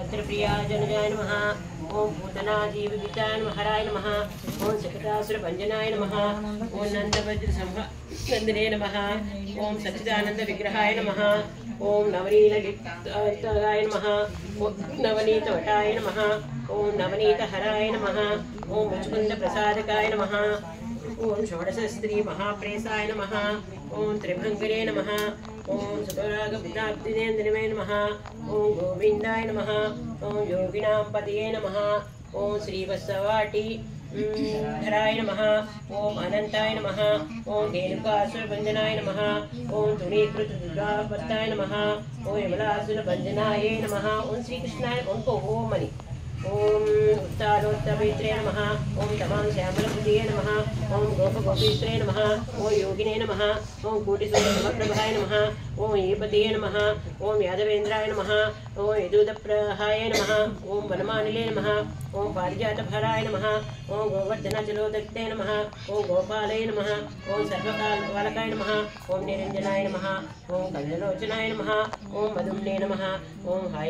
भद्रप्रियाय जनजाय नमः। ओम भूतनाजीविताय नमः हराय नमः। ओम सकटासुरभञ्जनाय नमः। ओम नंदवज्रसंनंदने नमः। ओम सच्चिदानंद विग्रहाय नमः। ओम नवनीतगिताय नमः। ओम नवनीतवटाय नमः। ओम नवनीतहराय नमः। ओम मुचुकुंद प्रसादकाय नमः। ओम षोडशस्त्री महाप्रेसाय नमः। ओम त्रिभंगरे नमः। ओम सुभरागपुत्राब्दिनेन्द्रवे नमः। ओम गोविंदाय नमः। ओम योगिनां पतये नमः। ओम श्रीवत्सवाटी धराय नमः। ओम अनंताय नमः। ओम धेनुकासुरभञ्जनाय नमः। ओम तुणीकृतदुर्गापत्ताय नमः। ओम यमलासुरभञ्जनाय नमः। ओम श्रीकृष्णाय उनको ओम मणि। ओम उत्तारोत्तरवित्रे नमः। ओम तमां श्यामलबुद्धये नमः। ओम गोपगोपीश्वरे नमः। ओम योगिने नमः। ओम कोटिसूर्यसमप्रभाय नमः। ओम ईपतये नमः। ओम यादवेन्द्राय नमः। ओम यदुदप्रहाय नमः। ओम वनमानिले नमः। ओम पारिजातफलाय नमः। ओम गोवर्धनचलोदक्ते नमः। ओम गोपालय नमः। ओम सर्वकालपालकाय नमः। ओम निरञ्जनाय नमः। ओम कञ्जलोचनाय नमः। ओम मधुम्ने नमः। ओम हाय